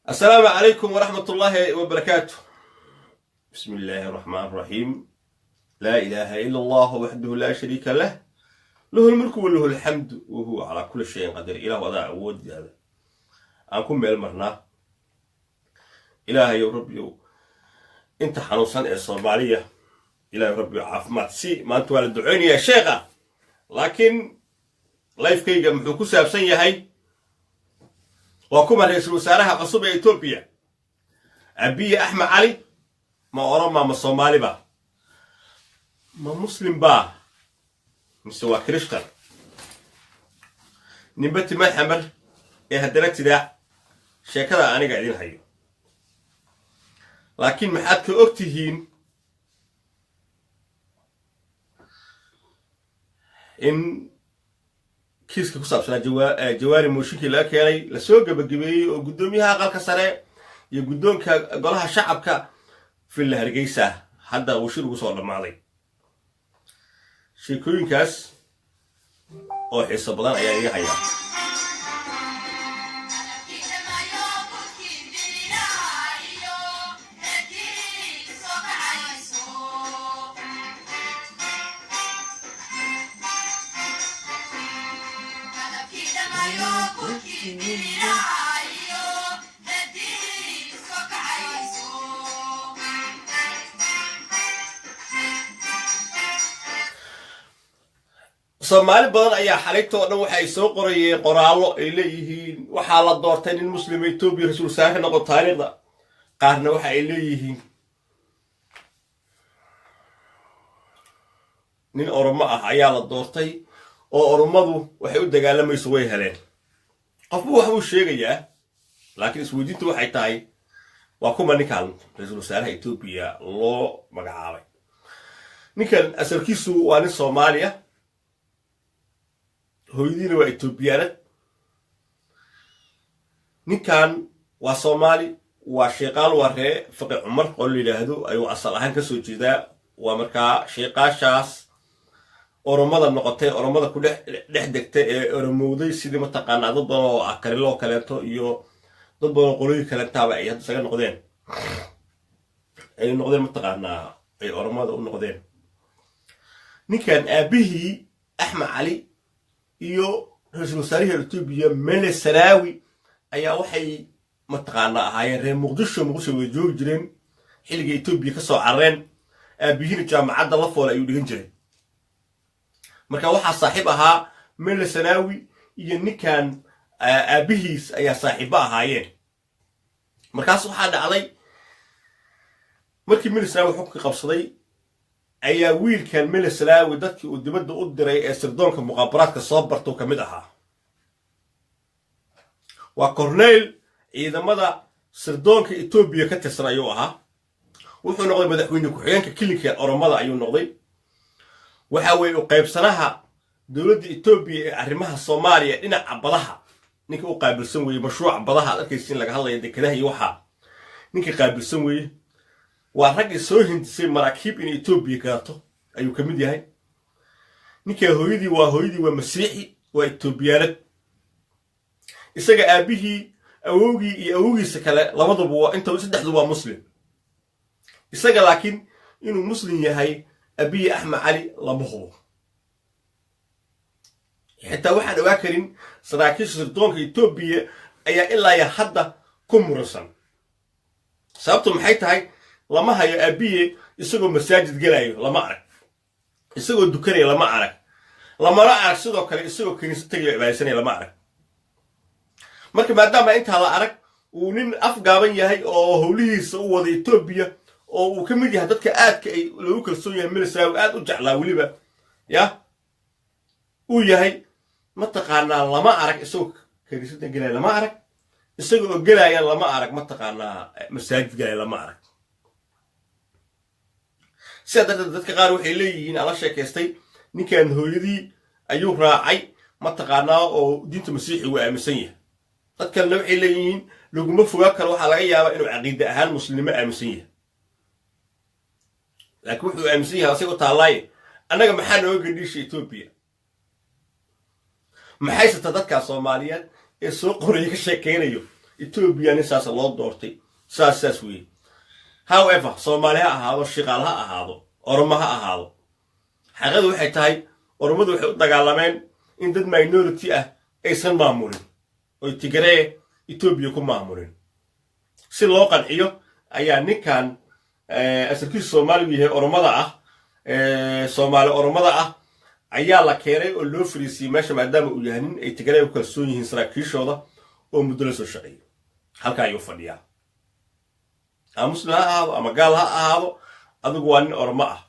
السلام عليكم ورحمة الله وبركاته. بسم الله الرحمن الرحيم. لا إله إلا الله وحده لا شريك له، له الملك وله الحمد وهو على كل شيء قدير. إله وضع عود هذا أنكم بالمرنا. إله يا ربي أنت حنوصل الصومالية. إله يا ربي عافمات سي ما أنتوا على الدعوني يا شيخة، لكن لايف كيجا محوكو سابسن يهي وكما رئيس الوزراء عصب إثيوبيا أبي أحمد علي ما أورما ما صومالي با ما مسلم با مستوى كريستال نبتي ما حمل إيه هدرت دا شكرا أنا قاعدين هاي، لكن محدك أكتهين إن kiiska ku saabsanaa jawaari mooshinkii laga keenay la soo gabagabeeyey oo guddoomiyaha aqalka sare iyo guddoonka golaha shacabka filla Hargeysa hadda uu shir ugu soo dhamaaday. sheekooyinkaas oo xiiso badan ayaa iga haya. Soomaali badan ayaa xalayto dhan waxa ay soo qorayeen qoraallo ay leeyihiin waxa la doortay in muslim Itoobiya rasuul saaxiib noqdo taariikhda. qaarna waxa ay leeyihiin nin Oromo ah ayaa la doortay oo Oromadu waxay u dagaalamayso way heleen. qofku waxa uu sheegayaa, laakiin isweydiintu waxay tahay waa kuma ninkan rasuul saaxiib Itoobiya loo magacaabay. ninkan asalkiisu waa nin Soomaaliya, hooyadiina waa Itoobiyaan. ninkan waa Soomaali, waa sheeqaal, waa ree Faqi Cumar oo la yiraahdo ayuu asal ahaan ka soo jeedaa. waa markaa sheeqaashaas Oromada noqotay, Oromada ku dhex degtay ee Oromowday sidii ma taqaanaa dad badan oo Karilo kaleeto iyo dad badan oo qolooyin kale taaba ay hadda saga noqdeen ma taqaanaa ay Oromada u noqdeen. ninkan aabihii Axmed Cali iyo rasuul saaxiib Itoobiya Mele Salaawi ayaa waxay mataqaanaa ahaayeen reer Muqdisho way joogi jireen xilliga Itoobiya ka soo carreen. aabihiina jaamacadda la fool ayuu dhigan jiray. marka waxaa saaxiib ahaa Mele Salaawi iyo ninkan aabihiis ayaa saaxiibo ahaayeen. markaas waxaa dhacday markii Mele Salaawi xukunka qabsaday ayaa wiilkan Mele Salaawi dadkii uu dibadda u diray ee sirdoonka muqaabaraadka soo barto kamid ahaa. waa korneyl ciidamada sirdoonka Itoobiya ka tirsan ayuu ahaa. wuxuu noqday madaxweyne ku-xigeenka kilinka Oromada ayuu noqday. waxa weeye u qaybsanaha dowladda Itoobiya ee arrimaha Soomaaliya dhinaca badaha ninka u qaabilsan weeye. mashruuca badaha arkaysiin laga hadlayo dekedaha iyo waxa ninka qaabilsan weeye. waa rag soo hindisay maraakiib in Itoobiya gaato ayuu kamid yahay. ninka hooyadii waa Masiixi, waa Itoobiyaan. isaga aabihii awowgii iyo awowgiisa kale labaduba waa inta saddexdu waa muslim. isaga laakiin inuu muslim yahay Abiy Ahmed Cali lama hubo. xitaa waxaan ogaa karin saraakiisha sirdoonka Itoobiya ayaa ilaa hadda ku muransan. sababtu maxay tahay? lama hayo Abiy isagoo masaajid galayo, lama arag. isagoo dukanaya lama arag. lamana arag sidoo kale isagoo kaniisad tagayo cibaadaysanaya lama arag. marka maadaama inta la arag uu nin afgaaban yahay oo howlihiisa u wada Itoobiya oo uu kamid yahay dadka aadka ay lagu kalsoon yahay Mele Salaawi aad u jeclaa waliba uu yahay mataqaanaa lama arag isagoo kaniisada galaya, lama arag isagoo galaya, lama arag mataqaanaa masaajid galaya, lama arag. sida dadka qaar waxay leeyihiin ala sheekaystay ninkan hooyadii ayuu raacay mataqaanaa oo diinta Masiixi uu aaminsan yahay. dad kalena waxay leeyihiin laguma fogaa karo, waxaa laga yaabaa inuu caqiide ahaan muslimo aaminsan yahay. laakiin wuxuu aaminsan yahay asagoo taalaay annaga maxaa nooga gadhiishay Itoobiya. maxay dadka Soomaaliyeed ee soo qoraya ka sheekeynayo Ethiopia nin saas loo doortay saas weey however Soomaali ha ahaado shaqaal ha ahaado Oromo ha ahaado xaqadu waxay tahay Oromadu waxay u dagaalameen in dad minority ah aysan maamulin oo Tigray Ethiopia ku maamulin si loo qanciyo ayaa ninkan asarkii Soomaaliyeed yahay Oromada ah Soomaali Oromada ah ayaa la keenay oo loo fariisiyay meesha maadaama uu yahay nin ay Tigray ku kalsoon yihiin saraakiishooda oo muddo la soo shaqeeyay halka ayuu fadhiyaa muslim ha ahaado ama gaal ha ahaado adigu waa nin Oromo ah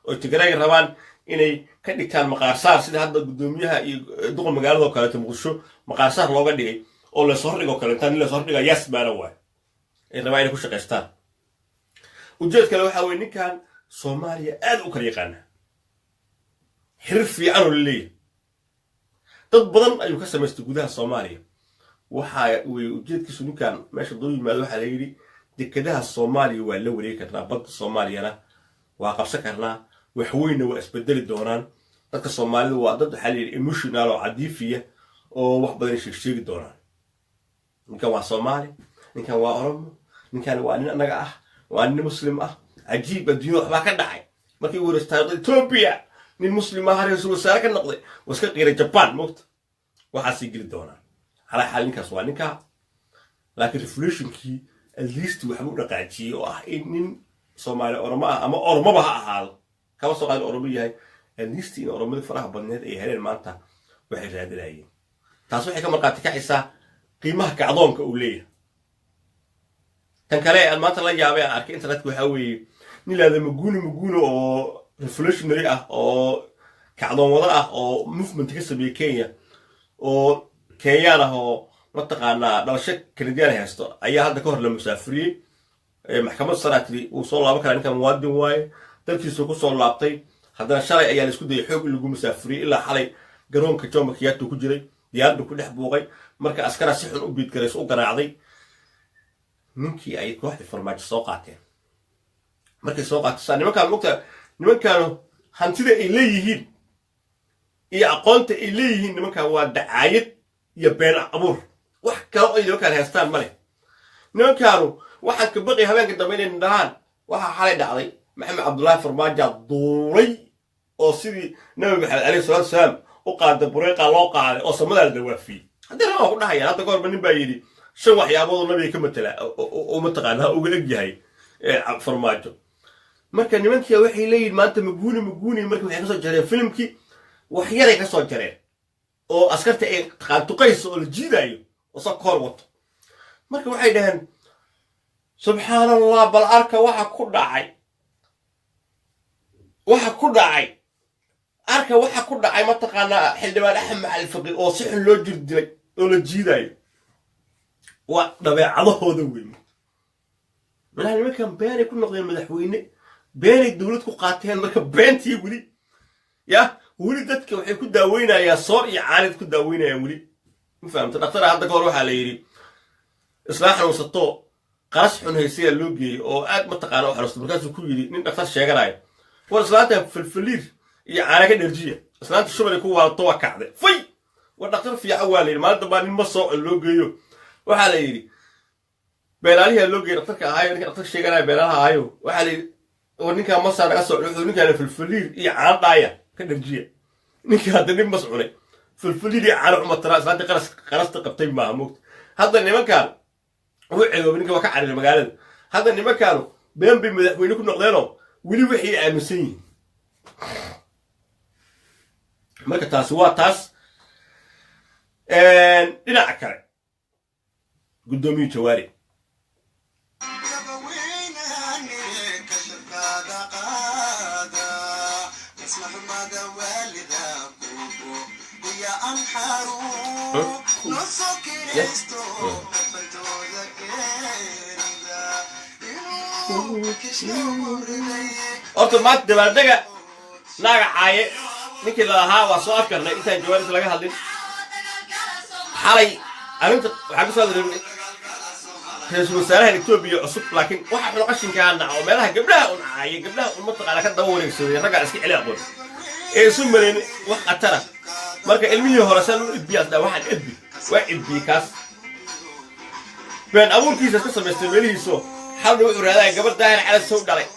oo Tigray rabaan inay ka dhigtaan maqaarsaar sida hadda gudoomiyaha iyo duqa magaalada oo kale Muqdisho maqaarsaar looga dhigay oo la soo dhigo kale tan la soo dhiga yasbaana waay ay rabaan inay ku shaqeystaan ujeed kale waxa weey ninkan Soomaaliya aad u kala yaqaan xiriir fiican oo leeyahay dad badan ayuu ka sameystay gudaha Soomaaliya waxa weey ujeedkiisu ninkan meesha dooyi yimaado waxa la yiri dekedaha Soomaaliya waa la wareegi karnaa badda Soomaaliyana waa qabsan karnaa wax weyn waa isbedeli doonaan dadka Soomaalida waa dad xal emotional oo cadiifiya oo wax badan sheegi doonaan ninkan waa Soomaali ninkan waa Oromo ninkan waa nin anaga ah waa nin muslim ah ajiib adduunyo waxba ka dhacay markii uu rastaaday Ethiopia nin muslim ah rasuul wasaare ka noqday waska qiiray Japan moogta waxa si geli doonaan hala xalinkaas waa ninka laakiin revolutionkii at least waxa uu dhaqaajiyay oo ah in nin Soomaali Oromo ah ama Oromo ba ha ahaado kaba soo qaad Oromo yahay at least in Oromada faraha badneed ay heleen maanta waxay raadinayeen taas waxay ka marqaati kacaysaa qiimaha kacdoonka uu leeyahay tan kale aan maanta la yaabay aan arkay internet waxa weeye nin laada maguuno oo revolutionary ah oo kacdoon wada ah oo movement ka sameeyay Kenya oo Kenyana oo mataqaana dhalasho Canadian haysto ayaa hadda ka hor la musaafiriyay maxkamad sanaadkii uu soo laaban kara ninkan muwaadin waaye dalkiisu ku soo laabtay haddana shalay ayaa la isku dayay xoog lagu musaafiriyay ilaa xalay garoonka Jomo Kenyatta ku jiray diyaaradu ku dhex buuqay marka askara si xun u biid gareys u garaacday ninkii ay kooxda farmaajo soo qaateen markay soo qaataan nimankan hantida ay leeyihiin iyo aqoonta ay leeyihiin nimankan waa dacaayad iyo been abuur wax kale oo ay nimankan haystaan male nimankan waxaan ka baqay habeenka dambe inay dhahaan waxa xalay dhacday Maxamed Cabdullaahi Farmaajo duulay oo sidii Nabi Maxamed alayhi salaatu wasalaam u qaaday bureeqa loo qaaday oo samada la dawaafiyay hadda raba ku dhahayaan hadda goor nin baa yiri shan waxyaabood nabiga ka matala oo mataqaana uga egyahay Farmaajo marka nimankii waxay leeyihiin maanta maguuni markii waxay ka soo jareen filmkii wax yar ay ka soo jareen oo askarta ay qaantuqayso oo la jiidayo oo soo kor wato marka waxay dhaheen subhanallah bal arka waxa ku dhacay mataqaana xildhibaan Axmed Al-Faqi oo si xun loo jirdilay oo la jiidayo waa dabeecadahooda weyn malaha nimankan beenay ku noqdeen madaxweyne beenay dawlad ku qaateen marka beentii weli weli dadka waxay ku daaweynayaan soor iyo caanid ku daaweynayaan weli ma fahamta dhaqtar hadda ka hor waxaa la yidhi islaaxan wasato qaras xun haysiyaa loo geeyey oo aad mataqaana u xanuusta markaasuu ku yidhi nin dhaqtar sheeganayo war islaanta falfaliir iyo caana ka dherjiya islaanta shubay ku waalato waa kacday fay war dhaqtar fiican waa la yidhi maalinta baa nin ma soo loo geeyo waxaa la yidhi beelaalihi loo geeyey dhaqtarka ahaayo ninka dhaqtar sheeganaya beelaalaha ahaayo waxaa la yidhi war ninkaa masaa naga soo wuxuu ninkaan falfaliir iyo caana dhaaya ka dherjiya ninka hadda nin mas cunay falfaliir iyo caana umatara islaanta qarasta qabtay maaha moogta hadda nimankaan wuxuu ceegoobay ninka waa ka cariray magaalada hadda nimankaanu been bay madaxweyne ku noqdeenoo weli waxay aaminsan yihiin marka taasi waa taas dhinaca kale gudoomiye Jawaari horta maanta dabaaldega naaga caaye ninkii lalahaa waa soo afkarnay intaan Jawaari laga hadlin xalay arrinta waxaa ku soo diray ra'iisul wasaaraha Itoobiya cusub laakiin waxa xun qashinkaana oo meelaha gabdhaha u caayay gabdhaha mataqaana ka daba wareegsaday ragga iska cili aqoon ee isu mareen wax qatara marka ilmihii hore san u idbiyaas dhaa waxaan idbi waa idbi kaas been abuurkiisa ka samaystay meelihiiso xalna wuxuu raadaya gabar daahir cala soo dhalay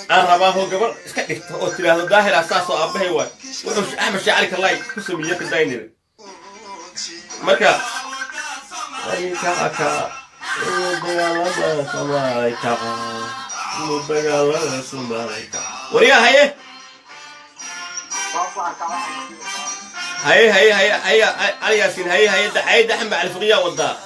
aan rabaa hoo gabar iska dhigta oo tiraahdo daahir asaasoo aabbahay waay wuxuu axmed shaacari kalay ku sameeyey ka daynire marka وريا هي علي ياسين هي دحم مع الفقيه والدار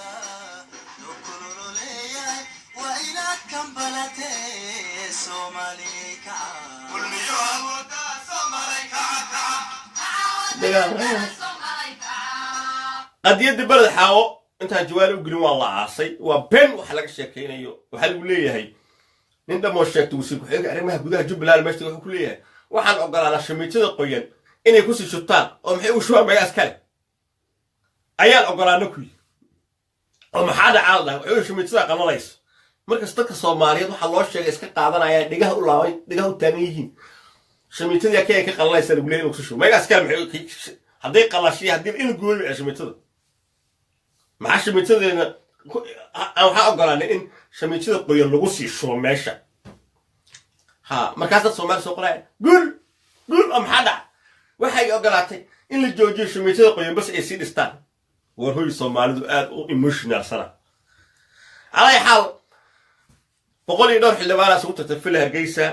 قد يد بلد حاو انت جوالي وقلوا والله عاصي وبين وحلق الشيكينيو وحلق ليه هي ninda moo sheegto wasiir ku xigay arrimaha gudaha Jubbaland meeshii wuxuu ku leeyahay waxaan ogolaanaa shamiitada qoyan inay ku sii shubtaan oo maxay u shubaan magaas kale ayaan ogolaanaa ku oo maxaa dhacaa wuxuu shamiitada qanalayso marka dadka Soomaaliyeed waxa loo sheegay iska qaadanaya dhigaha u laabay dhigaha u taagan yihiin shamiitada kee ka qanalaysa lagu leeyahay inuu shubo magaas kale maxay haday qalashay hadii in gooyo shamiitada maxaa shamiitadeena waxaa ogolaanay in shamiitada qoyan lagu sii shubo meesha ha markaas dad Soomaali soo qoray gul am hada waxay ogolaatay in la joojiyo shamiitada qoyan bas ay sii dhistaan war hooy Soomaalidu aad u emotional sana alay xal boqolii dhowr xildhibaan soo tatafil Hargeysa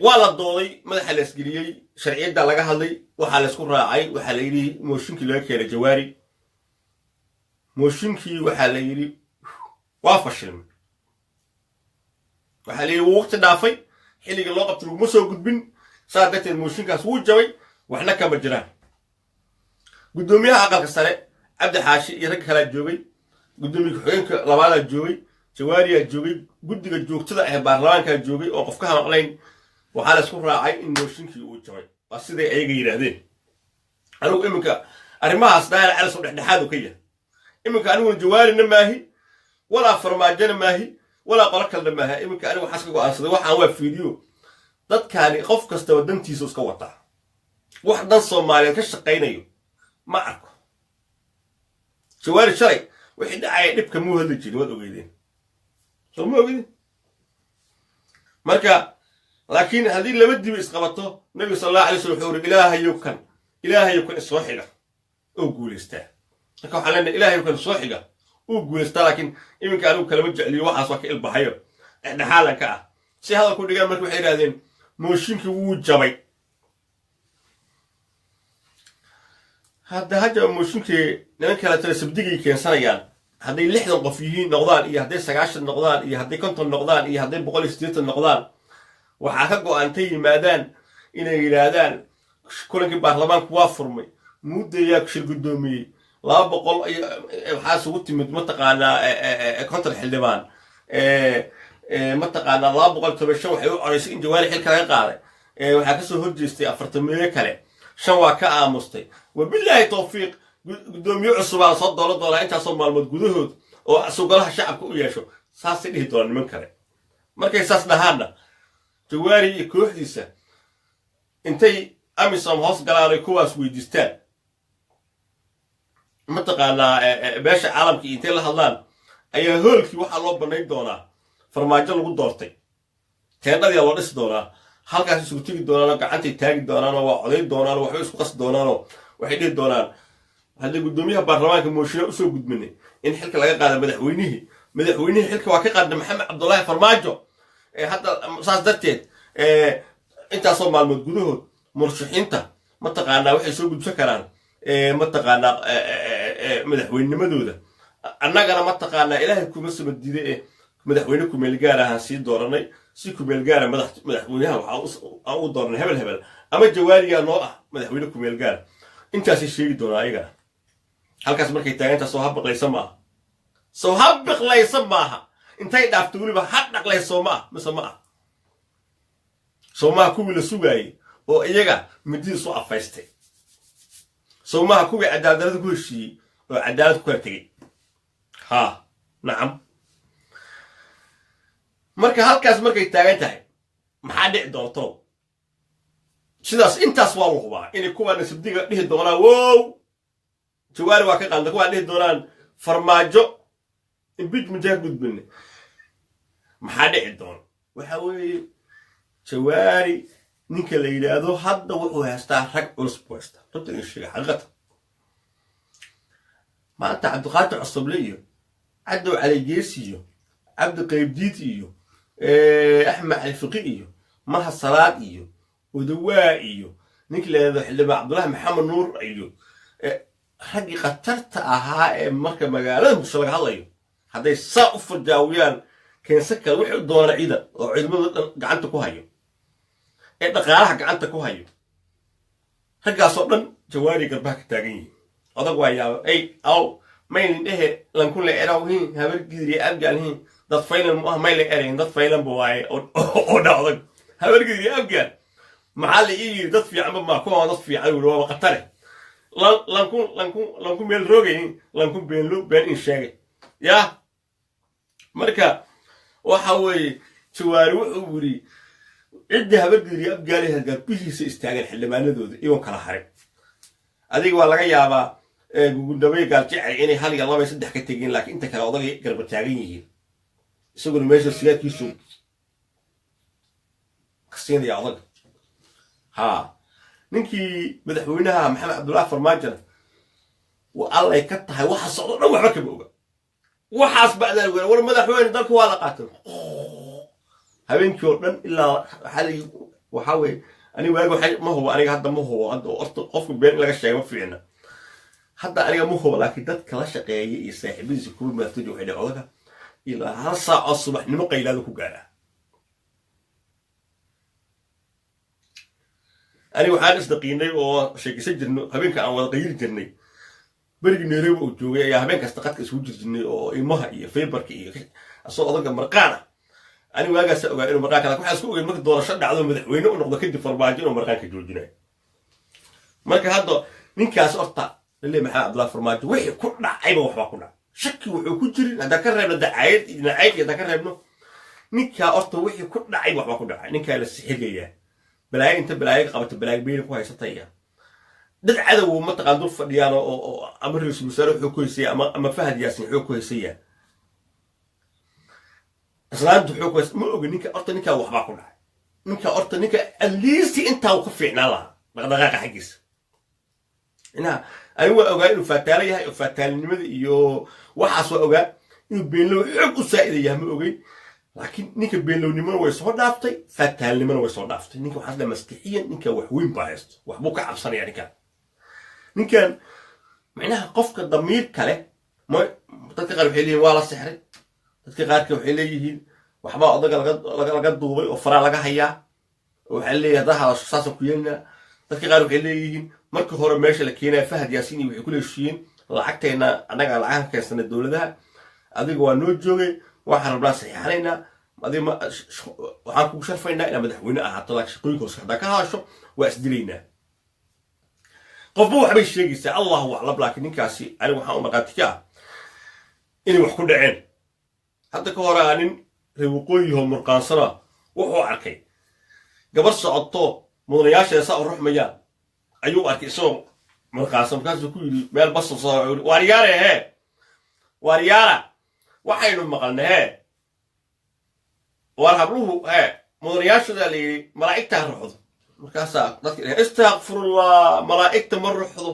waa la dooday madaxa la isgeliyay sharciyada laga hadlay waxa la isku raacay waxa la yiri mooshinkii laga keenay Jawaari mooshinkii waxa la yiri waa fashilmay waxa la yiri waqti dhaafay xilliga loo qabtay uma soo gudbin saadatan mooshinkaas wuu jabay waxna kama jiraan gudoomiyaha aqalka sare Cabdi Xaashi iyo rag kala joogay gudoomiyaha xogeenka labaad joogay Jawaari joogay guddiga joogtada ah baarlamaanka joogay oo qofka maqlayn waxa la isku raacay in mooshinkii uu jabay waa siday ayaga yiraahdeen anigu iminka arrimahaas daal cala soo dhexdhexaad u ka yahay iminka anigu Jawaarina maahi ولا فرماجنا ماهي ولا قلقل ماهي إمك أنا وحسك وأصدق واحد عوام فيديو ضد كاني قف كستوى دنتي سوس كوطة واحد نص مالي كشقينيو معك شواري شري واحد عاي نبك مو هذا الجيل وذو قيدين شو مو قيدين مركا لكن هذه اللي بدي بيسقطه النبي صلى الله عليه وسلم يقول إلهي يكن الصوحية أقول استه لكن حالنا إلهي يكن الصوحية وقولست لكن إمك أنا كلام جعلي واحد وكيل البحير إحنا حالا كا شيء هذا كل جامعة وحيد هذين موشينك وجبي هذا موشينك لأنك لا تسبدقي كان سنة هذا اللحظة القفيين نقدان إيه هذا سجاش النقدان إيه هذا كنت النقدان إيه هذا بقول ستيت النقدان وحققوا أنتي مادان إلى هذان كلك برلمان كوافرمي مدة يكشل قدامي لا بقول حاسس وقتي متقانا كنت الحلبان متقانا لا بقول تبى شو حيو عريسين جواري حل كذا قاعد وحكسو هرجستي أفرتمية كله شو كأمستي وبالله توفيق قدوم يعصب على صد $1 أنت صوم المد جذود وسوق لها شعب كويا شو ساس اللي هدول من كله مركز ساس نهارنا جواري كوح ديسة أنتي أمي صام هاس قلاري كواس ويدستان متقانا باشا عالمكي انتي لا هادلان ايا هولكي waxa loo banayn doona farmaajo lagu doortay teedadii loo dhis doona halkaas isugu tagi doonaan gacantay taagi doonaan oo codeyn doonaan wax isku qas doonaan waxay dhig doonaan hadii gudoomiyaha baarlamaanka mooshin u soo gudminay in xilka laga qaado madaxweynaha xilka waa ka qaaday Maxamed Cabdullaahi Farmaajo hadda saas darteed inta soo maalmood gudahood murashaxiinta mataqaana waxay soo gudbsan karaan mataqaana madaxweynimadooda annagana mataqaana ilaahay kuma sabadiiday madaxweyne ku meel gaar ah si dooranay si ku meel gaar madaxweynaha waxa uu dooranay hebel ama Jawaariga noo ah madaxweyne ku meel gaar intaas sheegi doona ayaga halkaas markay taageenta soo habqlaysa maaha intay dhaafto waliba had dhaqlayso ma kuwi la sugay oo iyaga midii soo afaystay سومها كوي عدالة كل شيء وعدالة كل تجي ها نعم مركز هالكاس مركز يتاجتها ما حد يقدر طو sidaas intaas waa la hubaa inay kuwaana sabdiga dhihi doonaan wow jawaari waa ka qalda kuwaa dhihi doonaan farmaajo impeachment ha gudbin maxaa dhici doona waxa weeye jawaari ninka la yidhaahdo hadda wuxuu haystaa rag culus buu haystaa runta in sheega xaqiiqata maanta cabdiqaadir cusable iyo cadow cali geesi iyo cabdi qaybdiid iyo axmed cali fiqi iyo maha salaad iyo ودواء iyo ninka leeyahay xildhibaan Cabdullaahi Maxamed Nuur iyo ragii qatarta ahaa ee marka magaalada Muqdisho laga hadlayo haday saa u farjaawiyaan keensanka wixii doona ciidan oo ciidamada gacanta ku hayo ee dhaqaalaha gacanta ku hayo ragaas oo dhan jawaari garbaha ka taagan yihiin odag waa yaa ay aw mayn dhehe lan kulli erawhin habar gidri abgalhin dad faylan ma mayl ereyn dad faylan bawaaye oo dhacday habar gidri abgal محل إيه ضد في عم ما كون ضد في عيون وقتله لانكون بين روجين لانكون بين لو بين إنشاء يا مركا وحوي شوارع وعوري عدها بدري أبقى لها قال بيجي استعجل حل ما ندود يوم كلا حرب هذيك والله يا با جوجل دبي قال تعال يعني حالي الله ما يصدق حكيتين لكن أنت كلا وضعي قرب تعجيني يسوق الميزة سياق يسوق قصين يا عضل ها ننكي مدحوينها محمد عبد الله فرماجة والله يكتها وحص صوت نوع ركبه وحص بعد الأول ولا مدحوين ذاك ولا قاتل هبين كورن إلا حالي وحاول أنا واقول حاجة ما هو أنا هذا ما هو عنده أصل قف بين لقى الشيء ما فينا حتى أنا ما هو لكن ده كلا شقي يسحبين زكون ما تجوا إلى عودة إلى هالساعة الصبح نمقي لا ذوك قاله أنا وحنا صدقيني وشيء سجن هبينك أنا وضغير جني برج نيرو وجوجي يا هبينك استقطك سوج جني أو إمها إيه فيبرك إيه أصلا أضرب مرقانة أنا واجا سأقول إنه مرقانة كل حاسس كل المرق دور شد على مدحوينه ونقضي كده فرماجين ومرقانة كجوجنا مرق هذا من كاس أرطع اللي محل عبد الله فرماج وحي كنا عيبه وحنا كنا شك وحي كجري هذا كرر بدأ عيد نعيد هذا كرر ابنه من كأرطع وحي كنا عيبه وحنا كنا من كالسحيجية بلاي انت بلاي قبت بلاي بين كويس طيب دد عدو ما تقدر فديان او امر رئيس مسار حكويسيه اما فهد ياسين حكويسيه اصلا انت حكويس ما اوغ نينكا اورتا نينكا وخبا كو دحاي نينكا اورتا نينكا اليستي انت وكفينا لها دقدقه حقيس انا ايوه اوغا انه فتاليه فتالنimada iyo waxaas waa ogaa inuu beenlow xog u saacideeyaa ma ogay لكن نيك بينلو نيمان ويسو دافتي فتال نيمان ويسو دافتي نيك واحد مسكحيا نيك وحوين بايست وحبوك عبصان يعني كان نيك معناها قفك الضمير كله ما تتقال وحيلين ولا سحر تتقال وحيلين وحبا أضغط لقد دوبي وفرا لقا هيا وحلي هذا شخص كوينا تتقال وحيلين مركو هور ماشي لكينا فهد ياسيني وحي كل الشيين لعقتنا أنا على العام كان سنة الدولة ده أديك وانو جوغي waxaan rabnaa saxiixanayna adii ma waxaan ku sharfaynaa inaan madaxweyne ahaato laakiin shaqooyinkoos hadaa ka haasho waa isdilaynaa qofba waxbay sheegaysaa allahu aclam laakiin ninkaasi anigu waxaan u maqaati ka ah inay wax ku dhaceen hadda ka hore nin reer waqooyiho murqaansana wuxuu arkay gabar socoto mudanayaasheeda saa u ruxmayaan ayuu arkay isagoo murqaansan markaasuu ku yidhi meel bas soo waaryaare hee waaryaara waxaynu maqalnaa war habluhu mudanayaashooda la yiri malaa'igta ruuxdo markaasa dadka astaghfirullah malaa'igta ma ruuxdo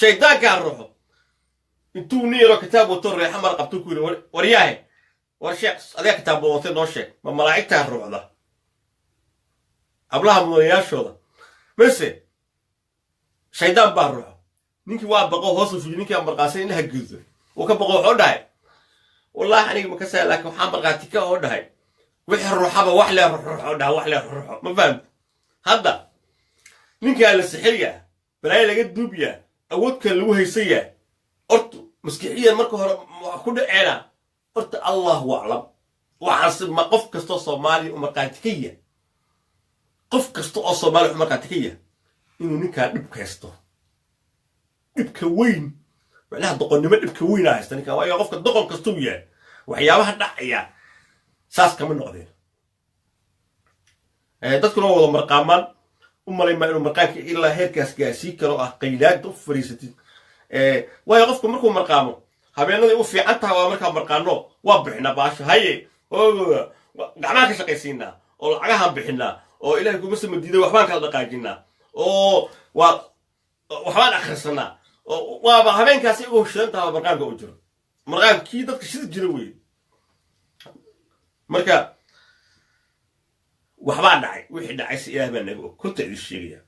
shaydaanka ruuxdo intuu niiro kitaab wato reexa mar qabto ku yiri wariyaahe war sheekh adiga kitaab wato noo sheeg ma malaa'igta ruuxda hablaha mudanayaashooda mise shaydaan baa ruuxo ninkii waa baqo hoos u fiiri ninkii marqaasay in la hagido oo ka baqo wuxuu dhahay والله أنا ما كسر لكن محمد قاتيكا هو ده وح الروحة وحلا روح ده وحلا روح ما فهمت هذا من كان السحرية براي لقيت دوبيا أود كان له هيسية قلت مسكينية مركو كل عيلة قلت الله أعلم وحسب ما قف كستو صومالي ومقاتيكية قف كستو صومالي ومقاتيكية إنه نكا نبكستو نبكوين معناها دقنمه دبكوينا هاystani ka waayo qofka doqon kastu yahay waxyaabaha dhacaya saas kama noqdeen dadkuna wada marqaaman umalay ma inuu marqaanka ilaa heerkaas gaasii karo ah qaylaad u fariisatid waayo qofku markuu marqaamo habeenadii u fiican tahay waa markaa marqaano waa bixinaa baasha haye gacmaha ka shaqaysiinaa oo lacagahan bixinaa oo ilaahay kuma samadiiday waxbaan kala dhaqaajinaa oo waxbaan akhrisanaa oo waaba habeenkaasi ugu shidan tahay marqaanka u jiro marqaankii dadka shida jira wey marka waxbaa dhacay wixii dhacay si ilaah baa naga og kunta idin sheegaya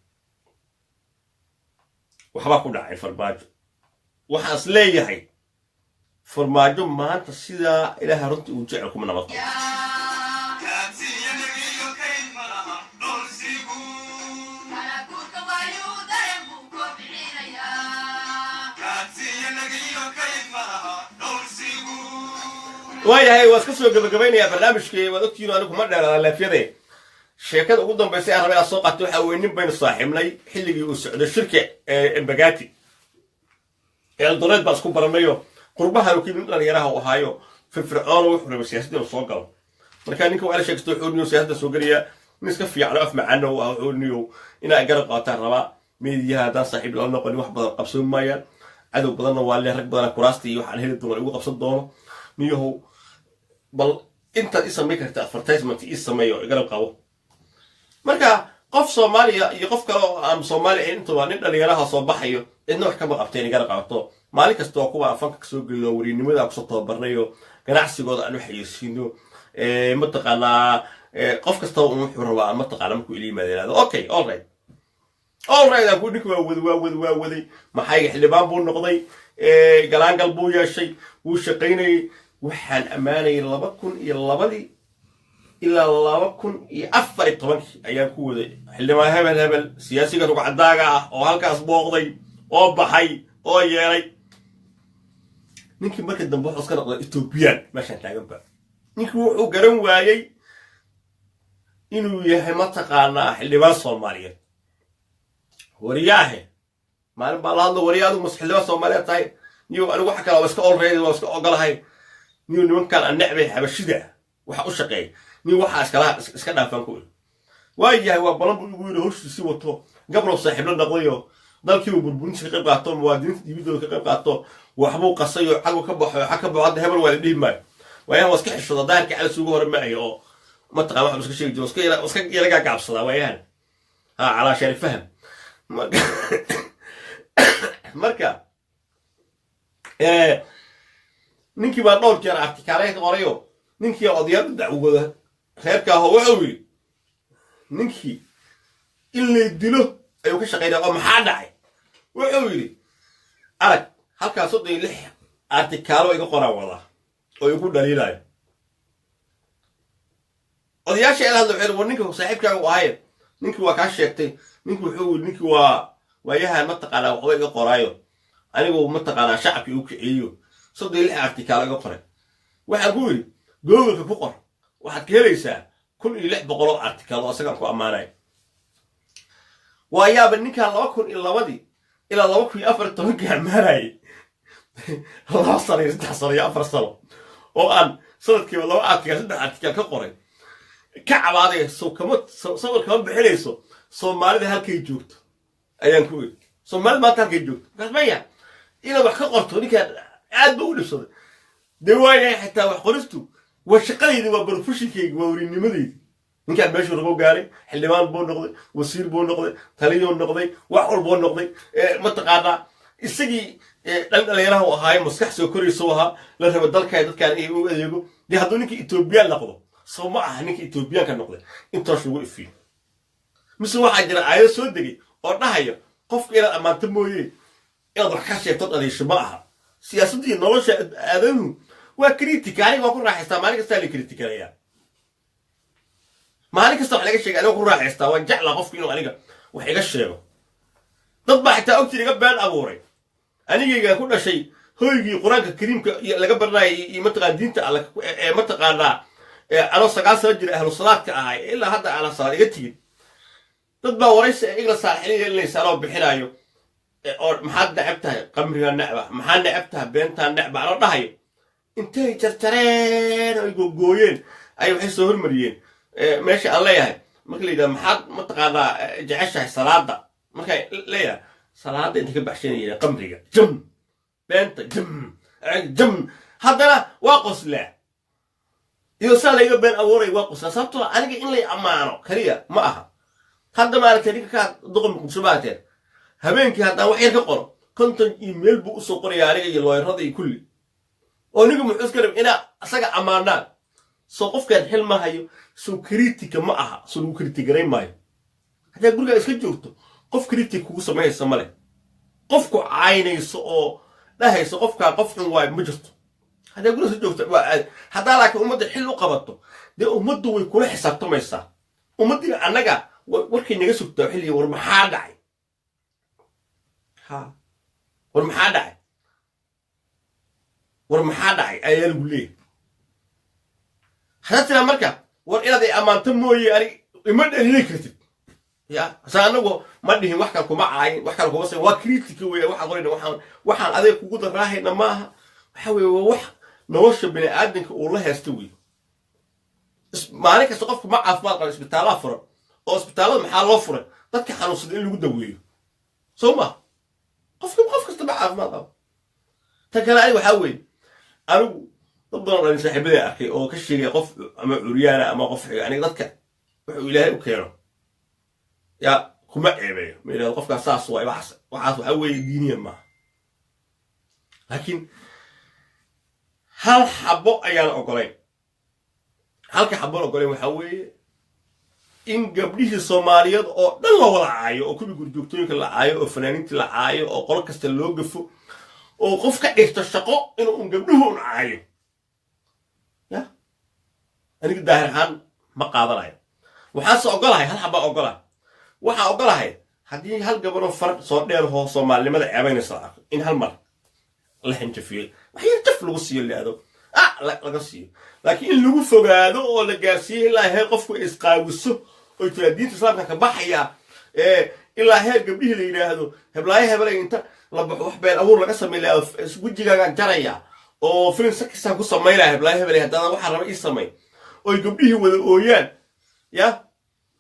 waxbaa ku dhacay farmaajo waxaan is leeyahay farmaajo maanta sidaa ilaaha runtii uu jecel kuma nabad qabo waayahay waa iska soo gabagabaynayaa barnaamijkii waad ogtihiin anigu kuma dheeraada laafyade sheekada ugu dambaysa aan rabay inaad soo qaato waxaa weye nin baynu saaxiibnay xilligii uu socday shirka embagati eldoreed baa isku baranayo qurbahan kii nin dhalinyaraha u ahaayo firfircoon wuxuu rabay siyaasadda inuu soo galo markaa ninka waa la sheegto wuxuu niyo siyaasadda soo gelaya nin iska fiican af macaana u ah wuxuu niyo inaa garab qaataan rabaa meediyaha haddaan saaxiib la noqon wax badan qabsan maayaan cadow badanna waa le rag badan kuraasta iyo waxaan heli doona igu qabsan doono niyahow bal intaad i samayn karta advertisement ii sameeyo garab qabo marka qof soomaaliya iyo qof kale oo aan soomaali ahayn intuba nin dhalinyaraha soo baxayo cidna wax kama qabteen garab qabato maalin kasta oo kuwa afanka kasoo gelino wariinimada kusoo tababarnayo ganacsigooda aan u xayeysiino mataqaanaa qof kasta wuxuu rabaa mataqaanaa markuu ila yimaado yidhahdo okay all right aku ninka waa waday maxay xildhibaan buu noqday galaangal buu yeeshay wuu shaqaynayay waxaan ammaanayay 2002 ilaa 2014 ayaan ku waday xildhibaan hebel siyaasiga ruuc cadaaga ah oo halkaas booqday oo baxay oo yeelay ninkii markii dambe wuxuu iska noqday Ethiopian meeshan taaganba ninkii wuxuu garan waayay inuu yahay mataqaanaa xildhibaan Soomaaliyeed wariyaahe maalin baa la hadlo wariyaadu xildhibaan Soomaaliyeed tahay niyo anigu waxa kale oo iska olreed oo iska ogolahay niyo nimankan aan necbay xabashida waxa u shaqeey niyo waxa iska dhaafan ku waayahay waa balan buu ugu yiri howshiisi wato gabro saaxiib la dhaqayo dalkii uu burburin ka qayb qaato muwaadiniinta dibadooda ka qayb qaato waxbuu qasayo xagu ka baxo xaka baxo hebel waa dhiimay waayahan waa iska xishooda daarka cali suugu hormaayo oo mataqaan waxa iska sheegi jiro iska yaraga gaabsada waayahan ala sharif faham marka ninkii baa dhowr jeer artikaalay qorayo ninkii odayaal dacwada reerka ah wuxuu yiri ninkii in la dilo ayuu ka shaqeynaa oo maxaa dhacay wuxuu yiri arag halkaas oo 6 artikaalo iga qoran wada oo igu dhaliilay odayaasha ilaa hadlo ninka saaxiibkaaga u ahayd ninkii waa ka sheegtay ninkii wuxuu ninkii waa yahay mataqaanaa waxba iga qoraayo anigu mataqaanaa shacabkii uu kiciyo 6 artikaalo iga qoray waxaan ku yiri googleka ku qor waxaad ka helaysaa 1600 artikaalo oo asaga ku amaanay waayaaba ninka 2002 ilaa 2014 gaamaray Allah sare 4 sano oo aan sanadkiiba 2 artikaal 3 artikaal ka qoray ka cabaaday soo kama bixinayso Soomaalida halkay joogto ayaan ku yiri Soomaalida maanta halkay joogto gasmaya ila wax ka qorto ninka aad buu u dhibsaday دوايا حتى وحقرستو وشقيدي وبرفشكي وورينيمدي إن كان ماشي رجو جاري حلمان بون نقضي وسير بون نقضي تليون نقضي وحول بون نقضي متقاطع السجي لأن يراه هاي مسكح سكري سوها لأنه بدل كان إيه يقول دي هذونك إثيوبيان نقضوا صوما هنيك إثيوبيان كان نقضي أنت شو وقف فيه مثل واحد جرى عايز سودي أرنا هيا قف إلى أما تموي إلى ضحكة تطلع يشبعها سياسة دي نلاش أذن وكريتيك يعني ما كون راح يستوى مالك استوى كريتيك يعني مالك استوى عليك الشيء أنا كون راح يستوى جعل قف كينو عليك وحيل الشيء طبعا حتى أكتر قبل أبوري أنا يجي كل شيء هو يجي قرآن الكريم لقبلنا يمتقى دينته على متقى على صقال سجل أهل الصلاة كأهاي إلا هذا على صلاة يتيجي طبعا وريس إجلس صالحين اللي سألوا بحنايو محد نعبتها قمرها النعبة محد نعبتها بنتها النعبة على ضهي انتهي ترترين ويقول قوين أيوة حسوا المريين ماشي الله ياهي marka la yidhaha maxaad mataqaanaa jeceshahay salaada markay leeyahay salaada inta ka baxshanaya qamriga jam beenta jam haddana waa qoslaa iyo saa layga been abuuray waa qoslaa sababtoo aniga in lay ammaano kaliya ma aha hadda maaragtay ninka kaa doqon muqdishobaatee habeenkii haddaan wax yar ka qoro konton email buu usoo qoraya aniga iyo looyarada iyo kulli oo niga muxuu iska rab inaa asaga ammaanaan soo qofkaan xil ma hayo soo kritika ma aha soo lagu kritigarayn maayo haddaa gurigaa iska joogto qof kritik kugu samaynaysa male qofku caynayso oo dhahayso qofkaa qof xun waayo ma jirto haddaa guriga iska joogto waa aad haddaa laakiin ummadda xil u qabato dee ummaddu way kula xisaabtamaysaa ummaddiga annaga warkay naga sugtaa xilliga war maxaa dhacay war maxaa dhacay war maxaa dhacay ayaa lagu leeyahy haddaa tiraa marka war inaad ay ammaanto mooye anig ima dhalili kartid ya asa anagu ma dhihin wax kale kuma caayin wax kale kuma sayn waa kritika weya waxaan qorayna waxaan adeeg kugu daraahayna maaha waxa weeye waa wax nolosha bini aadamka uu la heesta wey maalin kasta qofku ma caafimaad qaba isbitaalaha furan oo isbitaallada maxaa loo furay dadka xanuunsada in lagu daweeyo soo ma qof kasta ma caafimaad qaba tan kale aniga waxaa weeye anigu dad badan dhalin saaxiibadii arkay oo ka sheegay qof ama curyaana ama qof aniga dadka wuxuu ilaahay u keeno yaa kuma ceebeeyo ma yidhahdo qofkaas saas waay waxaas waxaa weeye diiniyan maaha laakiin hal xabo ayaan ogolayn halka xabon ogolayn waxaa weeye in gabdhihii soomaaliyeed oo dhan la wada caayo oo kuwii gurjoogtooyinka la caayo oo fanaaniintii la caayo oo qolo kasta loo gafo oo qof ka dhigto shaqo inuu un gabdhuhu un caayo ya aniga daahir ahaan ma qaadanayo waxaanse ogolahay hal xabaa ogolahay waxaan ogolahay haddii hal gabaroo farad soo dheer hoo soomaalinimada ceebaynaysa la arko in hal mar la hanjafiyey wax yar jaf lagu siiyo laado laga siiyo laakiin in lagu fogaado oo la gaarsiiyo ilaa heer qofku isqaawiso oo tira diinta islaamka ka baxaya ilaa heer gabdhihii la yidhaahdo heblaayo hebelay inta la baxo wax been abuur laga sameeyaa wejigaagaan jaraya oo filin sakisaan ku samaynaya heblaayo hebelay haddana waxaa raba ii samay oy gabdhihii wada ooyaan ya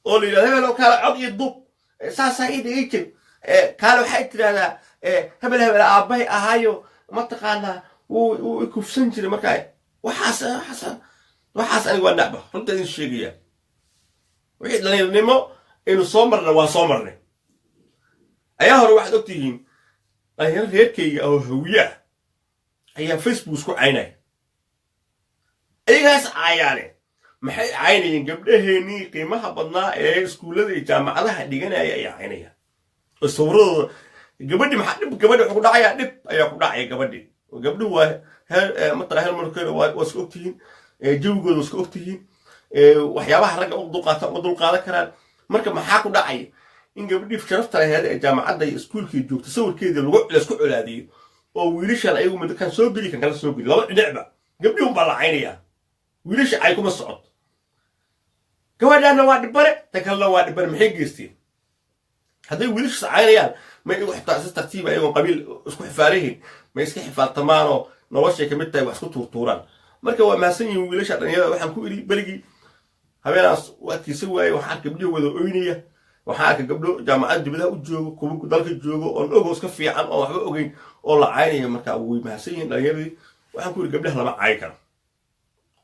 oo la yidhahdo hebel kaale cod iyo dub saasaa ii dhigay jir kaale waxay tidhahdaa hebel aabbahay ahaayo mataqaanaa wuu ikufsan jiray markaa waxaas aniga waa nacba runta idin sheegaya wixii dhalinyarnimo aynu soo marna waa soo marnay ayaa hore waxaad ogtihiin dhalinyaro reerkayga oo hawiya ayaa facebook isku caynaya ayagaas caayaane maxay caynayeen gabdhaheenii qiimaha badnaa ee iskuullada iyo jaamacadaha dhiganaya ayaa caynaya oo sawradooda gabadhi maxaa dhib gabadhi wuxuu ku dhacayaa dhib ayaa ku dhacaya gabadhi gabdhuhu waa matala helmarkeeda waa iska ogtihiin jawigooda waa iska ogtihiin waxyaabaha ragga u dulqaadan karaan marka maxaa ku dhacaya in gabadhii sharafta laheed ee jaamacadda iyo iskuulkii joogta sawirkeedii laisku colaadiyo oo wiilashaan ayagu midkan soo geli kan kala soo geli laba dhinacba gabdhihun baa la caynayaa wiilasha cay kuma socoto gabadhaana waa dhibane ta kalena waa dhibane maxay geysteen hadday wiilashaas caynayaan may igu xitaa si tartiiba ayagoon qabiil isku xifaalahiin may iska xifaaltamaanoo noloshay ka mid tahay wax isku tuurtuuraan marka waa mahadsan yihiin wiilasha dhalinyarada waxaan ku idhi berigii habeenaas u adkaysan waaye waxaan arka gabdhihi wada oynaya waxaan arka gabdho jaamacad dibadaha u joogo kuwa dalka joogo oon ogo iska fiican oo waxba ogeyn oo la caynaya marka way mahadsan yihiin dhalinyaradii waxaan ku idhi gabdhaha lama caayi karo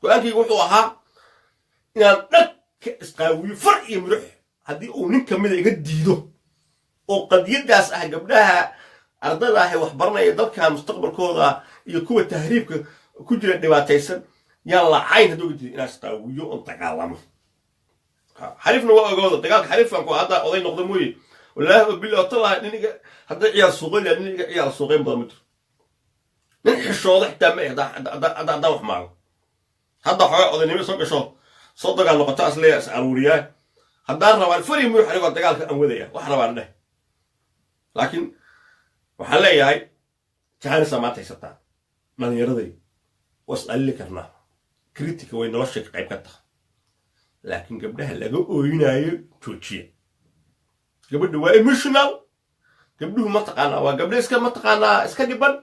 go-aankayga wuxuu ahaa inaan dhanka isqaawiyo far iyo mudux haddii uu nin kamida iga diido oo qadiyadaas ah gabdhaha ardada ah ee waxbaranaya dalka mustaqbalkooda iyo kuwa tahriibka ku jira dhibaataysan yaan la cayn hadduu iga diido inaan isqaawiyo oon dagaalamo xariifna waa ogooda dagaalka xariifkan ku hadda oday noqda mooye wallaahi billah otallaha niniga hadday ciyaar suuqayn lahaa niniga ciyaar suuqayn badan ma jiro nin xishooda xitaa ma haddaan wax maago hadda xooga odaynimo soo gasho soo dagaal noqoto asleeya is aruuriyaa haddaan rabaan fari muyux anigoo dagaalka aan wadaya wax rabaan dheh laakiin waxaan leeyahay jahanisa maanta haysataa dhalinyaraday was alli karnaa kritika way nolosha ka qayb ka tahay laakiin gabdhaha laga ooyinaayo joojiya gabadha waa emotional gabdhuhu mataqaanaa waa gabdha iska mataqaanaa iska dhiban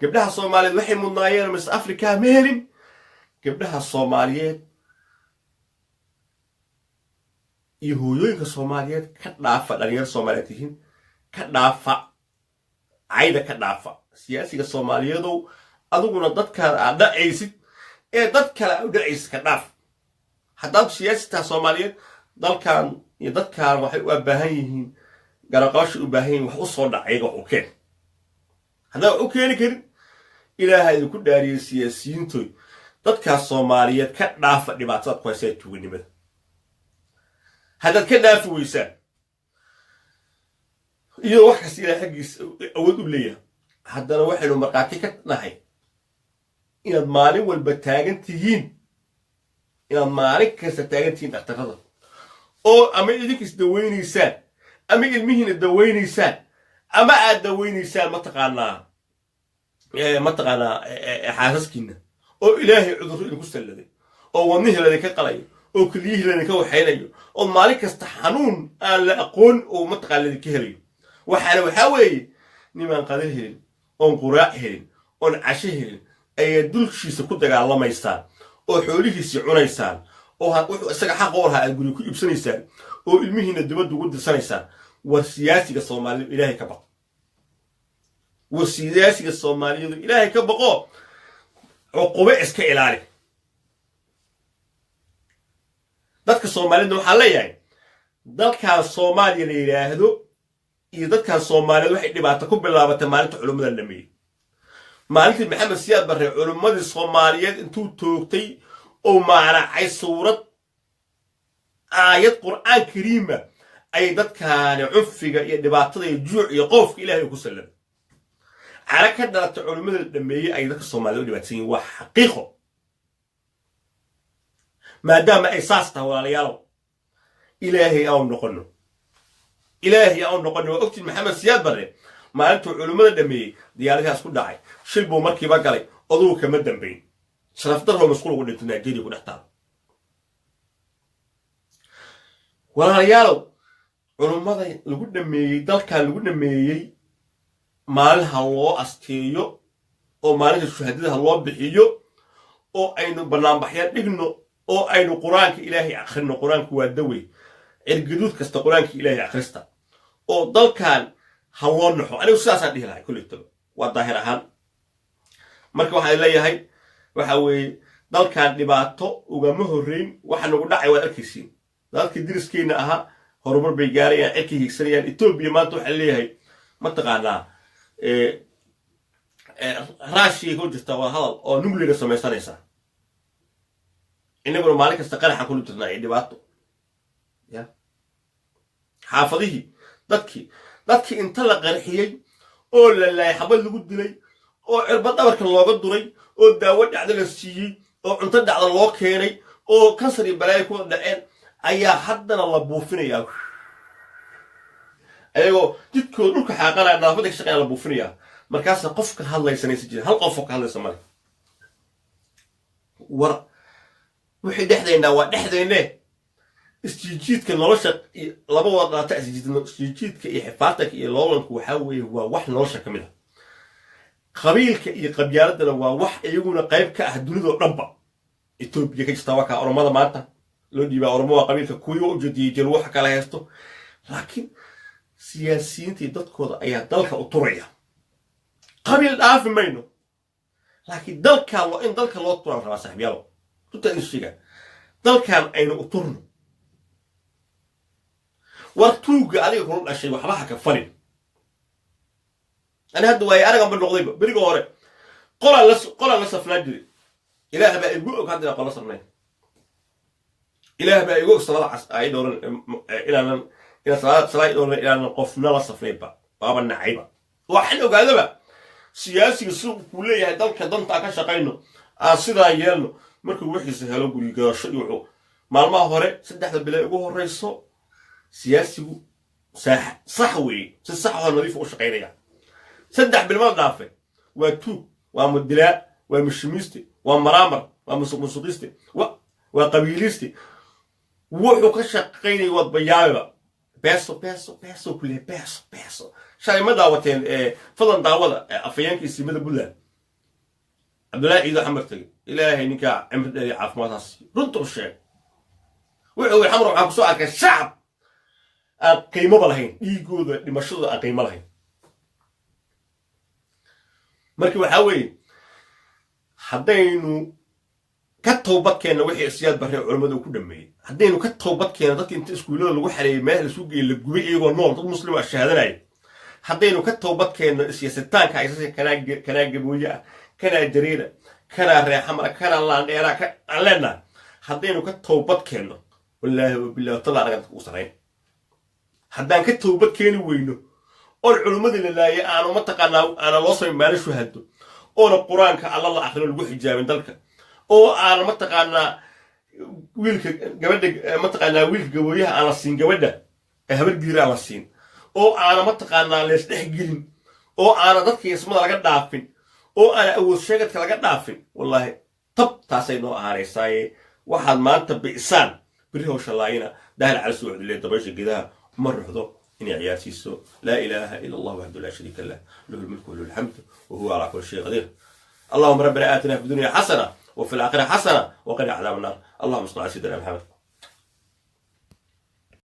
gabdhaha soomaaliyeed waxay mudnaayeen mis africa ma helin gabdhaha soomaaliyeed يهويين كصوماليات كدافع دنيا الصوماليين كدافع عيدا كدافع سياسي كصوماليات دو أدونا ضد كان دعيسي ضد كان دعيس كدافع حتى سياسة الصوماليات ضد كان وحي وبهين قرقاش وبهين وحصل دعيقة أوكي هذا أوكي كده إلى هذا كل داري السياسيين توي ضد كان الصوماليات كدافع دبعات كويسات تويني مثل هذا كدافع ويسان إذا واحد إلى حق أود ليه هذا واحد ومرقاتي كتناهي إن المالي والبتاجن تجين إن المالي كستاجن تجين اعتقد أو أما إذا كسدوين يسان أما المهن الدوين يسان أما الدوين يسان ما تقانا حاسس كنا أو إلهي عذر إنك استلذي أو ونيه الذي كقلي أو كليه الذي كوحيني أو مالك استحنون أن أقول أو ما تقال الذي كهري وحاوي نمان قدرهن أو قراءهن أو عشهن أي دلشي سكوت على الله ما يستان أو حوله سيعون يستان أو سجى حقورها الجري كل بسنة يستان أو المهنة الدبد وجود سنة يستان والسياسي الصومالي إلهي كبق والسياسي الصومالي إلهي كبقوا عقوبة إسك إلهي ذاتك الصومالي إنه حليا ذاتك الصومالي اللي يلاهدو إذا الصومالي waxay dhibaato ku bilaabatay maalinta culimada dhameeyay maalintii maxamed siyaad barre culimadii Soomaaliyeed intuu toogtay oo maaracay suurad aayad quraan kariima ay dadkaan cufiga iyo dhibaatada iyo juuc iyo qoofka ilaahay ku sallam ala ka dhalatay culimada dhameeyay ay dadka Soomaaliyeed dhibaatayeen wax xaqiiqo maadaama ay saasta walaalayaal ilaahay aw noqono إلهي أو نقول وقت محمد سياد بري ما أنتوا علماء دمي ديالها سكون داعي شلبوا مركي بقالي أضوه كمان دمبين شرف ضربه مسؤول وقول أنتوا ناجيري وقول احتار ولا ريالو علماء لقول دمي دل كان لقول دمي مالها الله أستيو أو مالها الشهادة الله بحيو أو أين برنامج بحيات نجنو أو أين قرآنك إلهي آخرنا قرآنك هو الدوي الجدود كاستقرانك إلهي عخرستا أو ضل كان هون نحو أنا وساسا ديه لهاي كل التلو والظاهرة هان مركب واحد إلهي هاي وحاوي ضل كان لباتو وقامه الرين وحن نقول داعي والأركيسين ذلك الدرس كينا أها هرمر بيجاريا أكي هيكسريا إتوبيا ما تروح عليه هاي ما تقعنا راشي يقول جستوى هذا أو نقول لك سميستان إنسان إنه مالك استقر حكولو تناعي لباتو يا حافظه dadkii inta la qarxiyay oo la laayxabad lagu dilay oo cirbad dhabarka looga duray oo daawo dhacda la siiyay oo cunto dhacda loo keenay oo kansar iyo balaayo ku dhaceen ayaa haddana la buufinayaa ayagoo jidkooda dhulka xaaqanaya nadaafadda ka shaqeynaya la buufinayaa markaas qofka hadlaysanaysa jira hal qof oo ka hadlaysa male war wixii dhexdeena waa dhexdeena استيجيتك نرشة لابد وضع استيجيتك إحفادك إلالك وحاوي ووح نرشة كملها قبيلك قبيلتنا ووح يقولون قيب كأهدون ذو ربع إثيوبيا كيستواك أرمادا ماتا لو دي بقى أرموا قبيلك كويو جدي جلوحك على يستو لكن سياسيين تدخل أي دلك أطرية قبيل عارف منه لكن دلك الله إن دلك الله أطرنا خلاص صاحبي يلا تتنسيك دلك أين أطرنا ورتوق عليه كل الشيء وحبها كفرين أنا هاد ويا أنا قبل النقطة بريقة ورا قلا لسه فنجري إله بقى يقولك هذا قلا صرنا إله بقى يقولك صلاة عيد ورا إلى صلاة ورا إلى نقفنا لسه فنيبا بابا النعيبة وحنا قاعد بقى سياسي السوق كلية هذا كذا تعكش شقينه أصير عيالنا مركب وحي سهلوا بريقة شيء مع ما هره سدح البلاء يقول الرئيس سياسي صحوي صحوه نظيف وشقيرية سدح بالمال دافع وتو ومدلاء ومشميستي ومرامر ومسوقيستي وقبيليستي وحو كشقيني وضبيابا بيسو كله بيسو شاي ما دعوتين فضلا دعوة أفيانك يسيمد بولا عبد الله إذا حمرتك إلهي نكا عمد عاف ما تصي رنتو الشيء wuxuu xamar waxaan ku soo arkay shacab aan qiimo lahayn dhiigooda dhimashadooda aan qiimo lahayn markii waxa weeye haddaynu ka toobadkeena wixii siyaad barre culimadu ku dhameeyay haddaynu ka toobadkeena dadka inta iskuulada lagu xareeyay meel la suuqay la gubay iyagoo nool dad muslim ah shahaadanay haddaynu ka toobadkeena siyaasataanka ay kana gabooya kana jariira kana reexamar kana laandheera ka alena haddaynu ka toobadkeena wallaahi billahi taala anaga ku sareyn haddaan ka toobadkeeni weyno oo culimada la laayay aanu ma taqaanaa ana loo soo maalasho hado oo quraanka alla la akhriyo lagu xijaabin dalka oo aan ma taqaanaa wiilka gabadha ma taqaanaa wiilka gabooyaha aan la siin gabadha habar giira la siin oo aan ma taqaanaa lees dhex gelin oo aan dadka ismada laga dhaafin oo aan awood sheegadka laga dhaafin wallahi tab taasay noo ahaanaysaay waxaad maanta biisaan biri hawsha laayina daal cala suucid ilaa dabaysha gidaha marxdo إني عياسيسو لا إله إلا الله وحده لا شريك له له الملك وله الحمد وهو على كل شيء قدير اللهم ربنا آتنا في الدنيا حسنة وفي الآخرة حسنة وقنا عذاب النار اللهم صل على سيدنا محمد